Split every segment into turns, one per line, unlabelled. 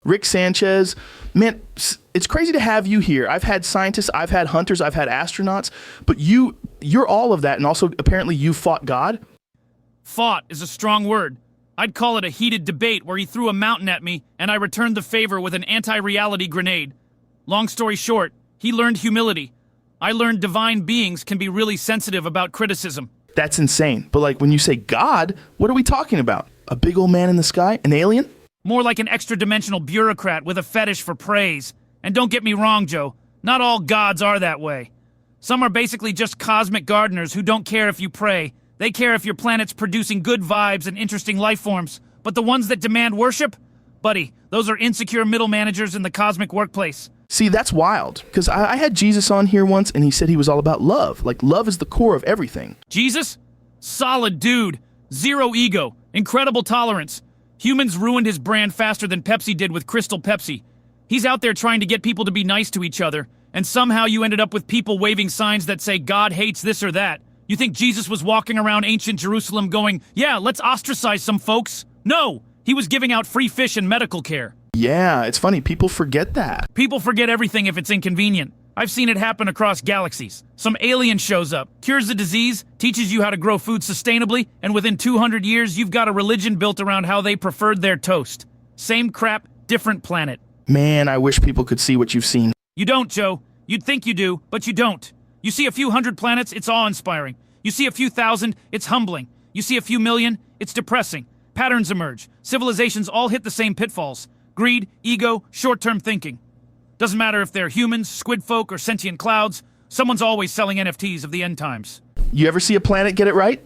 Rick Sanchez, man, it's crazy to have you here. I've had scientists, I've had hunters, I've had astronauts, but you're all of that, and also apparently you fought God?
Fought is a strong word. I'd call it a heated debate where he threw a mountain at me, and I returned the favor with an anti-reality grenade. Long story short, he learned humility. I learned divine beings can be really sensitive about criticism.
That's insane. But like when you say God, what are we talking about? A big old man in the sky? An alien?
More like an extra-dimensional bureaucrat with a fetish for praise. And don't get me wrong, Joe, not all gods are that way. Some are basically just cosmic gardeners who don't care if you pray. They care if your planet's producing good vibes and interesting life forms. But the ones that demand worship? Buddy, those are insecure middle managers in the cosmic workplace.
See, that's wild. Because I had Jesus on here once, and he said he was all about love. Like, love is the core of everything.
Jesus? Solid dude. Zero ego. Incredible tolerance. Humans ruined his brand faster than Pepsi did with Crystal Pepsi. He's out there trying to get people to be nice to each other, and somehow you ended up with people waving signs that say God hates this or that. You think Jesus was walking around ancient Jerusalem going, yeah, let's ostracize some folks? No! He was giving out free fish and medical care.
Yeah, it's funny. People forget that.
People forget everything if it's inconvenient. I've seen it happen across galaxies. Some alien shows up, cures a disease, teaches you how to grow food sustainably, and within 200 years, you've got a religion built around how they preferred their toast. Same crap, different planet.
Man, I wish people could see what you've seen.
You don't, Joe. You'd think you do, but you don't. You see a few hundred planets, it's awe-inspiring. You see a few thousand, it's humbling. You see a few million, it's depressing. Patterns emerge. Civilizations all hit the same pitfalls. Greed, ego, short-term thinking. Doesn't matter if they're humans, squid folk, or sentient clouds, someone's always selling NFTs of the end times.
You ever see a planet get it right?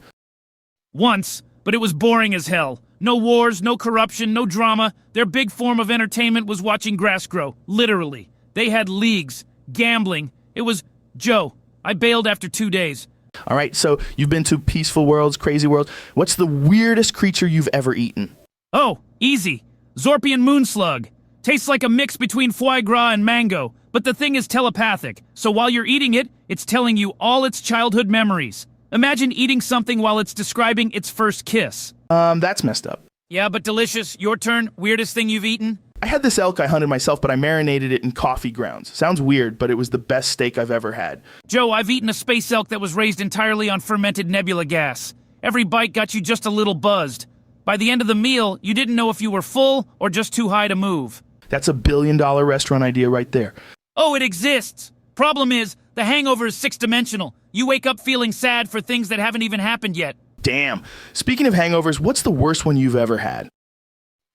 Once, but it was boring as hell. No wars, no corruption, no drama. Their big form of entertainment was watching grass grow, literally. They had leagues, gambling. It was, Joe, I bailed after 2 days.
All right, so you've been to peaceful worlds, crazy worlds. What's the weirdest creature you've ever eaten?
Oh, easy. Zorpian moonslug. Tastes like a mix between foie gras and mango, but the thing is telepathic, so while you're eating it, it's telling you all its childhood memories. Imagine eating something while it's describing its first kiss.
That's messed up.
Yeah, but delicious. Your turn. Weirdest thing you've eaten?
I had this elk I hunted myself, but I marinated it in coffee grounds. Sounds weird, but it was the best steak I've ever had.
Joe, I've eaten a space elk that was raised entirely on fermented nebula gas. Every bite got you just a little buzzed. By the end of the meal, you didn't know if you were full or just too high to move.
That's $1 billion restaurant idea right there.
Oh, it exists. Problem is, the hangover is six-dimensional. You wake up feeling sad for things that haven't even happened yet.
Damn. Speaking of hangovers, what's the worst one you've ever had?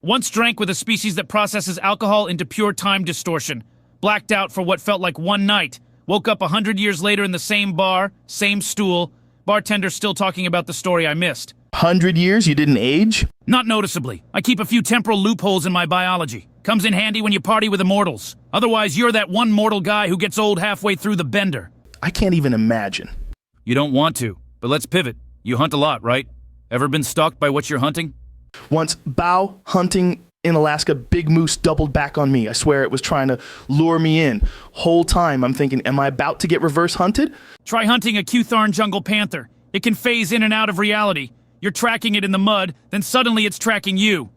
Once drank with a species that processes alcohol into pure time distortion. Blacked out for what felt like one night. Woke up 100 years later in the same bar, same stool. Bartender still talking about the story I missed.
100 years? You didn't age?
Not noticeably. I keep a few temporal loopholes in my biology. Comes in handy when you party with immortals. Otherwise, you're that one mortal guy who gets old halfway through the bender.
I can't even imagine.
You don't want to, but let's pivot. You hunt a lot, right? Ever been stalked by what you're hunting?
Once, bow hunting in Alaska, big moose doubled back on me. I swear it was trying to lure me in. Whole time I'm thinking, am I about to get reverse hunted?
Try hunting a Q-Tharn jungle panther. It can phase in and out of reality. You're tracking it in the mud, then suddenly it's tracking you.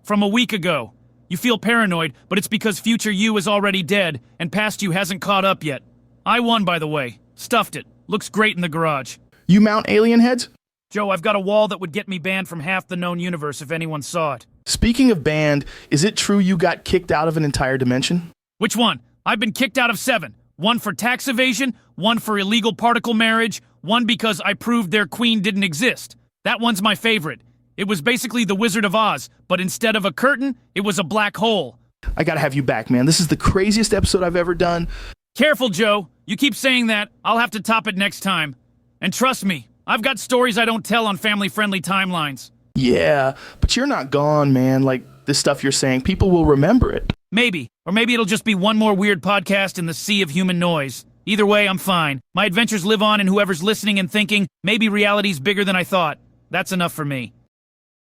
From a week ago. You feel paranoid, but it's because future you is already dead, and past you hasn't caught up yet. I won, by the way. Stuffed it. Looks great in the garage.
You mount alien heads?
Joe, I've got a wall that would get me banned from half the known universe if anyone saw it.
Speaking of banned, is it true you got kicked out of an entire dimension?
Which one? I've been kicked out of 7. 1 for tax evasion, 1 for illegal particle marriage, 1 because I proved their queen didn't exist. That one's my favorite. It was basically the Wizard of Oz, but instead of a curtain, it was a black hole.
I gotta have you back, man. This is the craziest episode I've ever done.
Careful, Joe. You keep saying that. I'll have to top it next time. And trust me, I've got stories I don't tell on family-friendly timelines.
Yeah, but you're not gone, man. Like, this stuff you're saying, people will remember it.
Maybe. Or maybe it'll just be one more weird podcast in the sea of human noise. Either way, I'm fine. My adventures live on in whoever's listening and thinking, maybe reality's bigger than I thought. That's enough for me.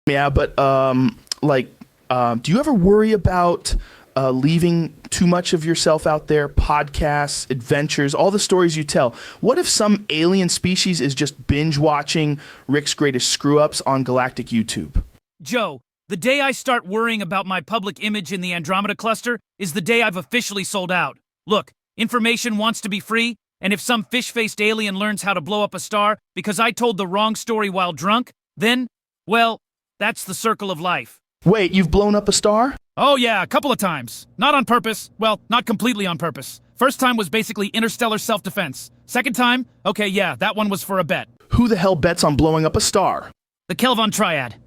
Yeah, but, do you ever worry about leaving too much of yourself out there? Podcasts, adventures, all the stories you tell. What if some alien species is just binge watching Rick's Greatest Screw-Ups on galactic YouTube?
Joe, The day I start worrying about my public image in the Andromeda cluster is the day I've officially sold out. Look, information wants to be free, and if some fish-faced alien learns how to blow up a star because I told the wrong story while drunk, then, well, that's the circle of life.
Wait, you've blown up a star?
Oh yeah, a couple of times. Not on purpose. Well, not completely on purpose. First time was basically interstellar self-defense. Second time, okay, yeah, that one was for a bet.
Who the hell bets on blowing up a star?
The Kelvon Triad.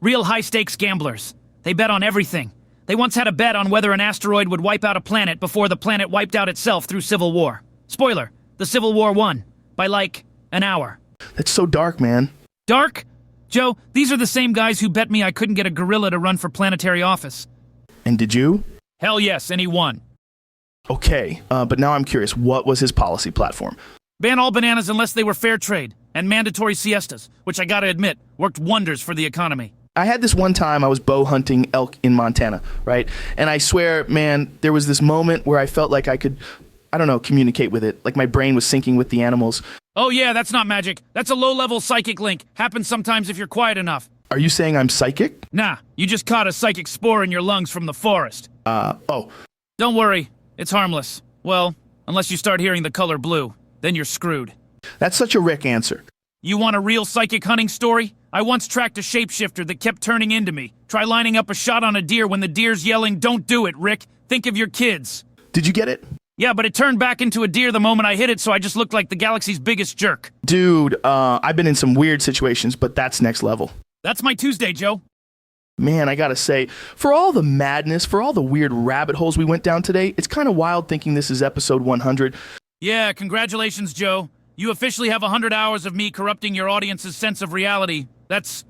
Real high-stakes gamblers. They bet on everything. They once had a bet on whether an asteroid would wipe out a planet before the planet wiped out itself through civil war. Spoiler, the Civil War won. By like, an hour.
That's so dark, man.
Dark? Joe, these are the same guys who bet me I couldn't get a gorilla to run for planetary office.
And did you?
Hell yes, and he won.
Okay, but now I'm curious, what was his policy platform?
Ban all bananas unless they were fair trade, and mandatory siestas, which I gotta admit, worked wonders for the economy.
I had this one time I was bow hunting elk in Montana, right? And I swear, man, there was this moment where I felt like I could, I don't know, communicate with it. Like my brain was syncing with the animals.
Oh yeah, that's not magic. That's a low-level psychic link. Happens sometimes if you're quiet enough.
Are you saying I'm psychic?
Nah, you just caught a psychic spore in your lungs from the forest.
Oh.
Don't worry, it's harmless. Well, unless you start hearing the color blue, then you're screwed.
That's such a Rick answer.
You want a real psychic hunting story? I once tracked a shapeshifter that kept turning into me. Try lining up a shot on a deer when the deer's yelling, "Don't do it, Rick. Think of your kids."
Did you get it?
Yeah, but it turned back into a deer the moment I hit it, so I just looked like the galaxy's biggest jerk.
Dude, I've been in some weird situations, but that's next level.
That's my Tuesday, Joe.
Man, I gotta say, for all the madness, for all the weird rabbit holes we went down today, it's kind of wild thinking this is episode 100.
Yeah, congratulations, Joe. You officially have 100 hours of me corrupting your audience's sense of reality. That's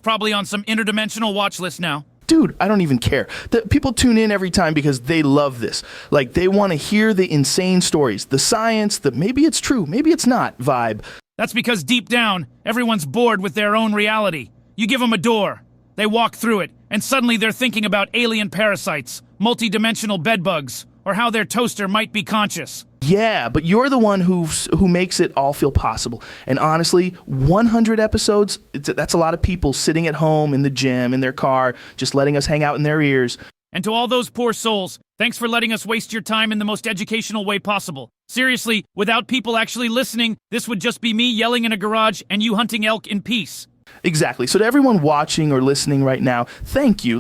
probably on some interdimensional watch list now.
Dude, I don't even care. People tune in every time because they love this. Like, they want to hear the insane stories, the science, the maybe it's true, maybe it's not vibe.
That's because deep down, everyone's bored with their own reality. You give them a door, they walk through it, and suddenly they're thinking about alien parasites, multi-dimensional bedbugs, or how their toaster might be conscious.
Yeah, but you're the one who makes it all feel possible. And honestly, 100 episodes, that's a lot of people sitting at home, in the gym, in their car, just letting us hang out in their ears.
And to all those poor souls, thanks for letting us waste your time in the most educational way possible. Seriously, without people actually listening, this would just be me yelling in a garage and you hunting elk in peace.
Exactly. So to everyone watching or listening right now, thank you,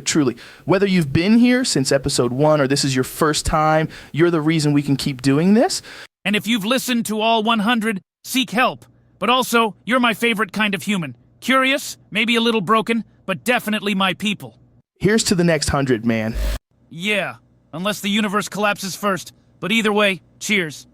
truly. Whether you've been here since episode 1 or this is your first time, you're the reason we can keep doing this.
And if you've listened to all 100, seek help. But also, you're my favorite kind of human. Curious, maybe a little broken, but definitely my people.
Here's to the next 100, man.
Yeah, unless the universe collapses first. But either way, cheers.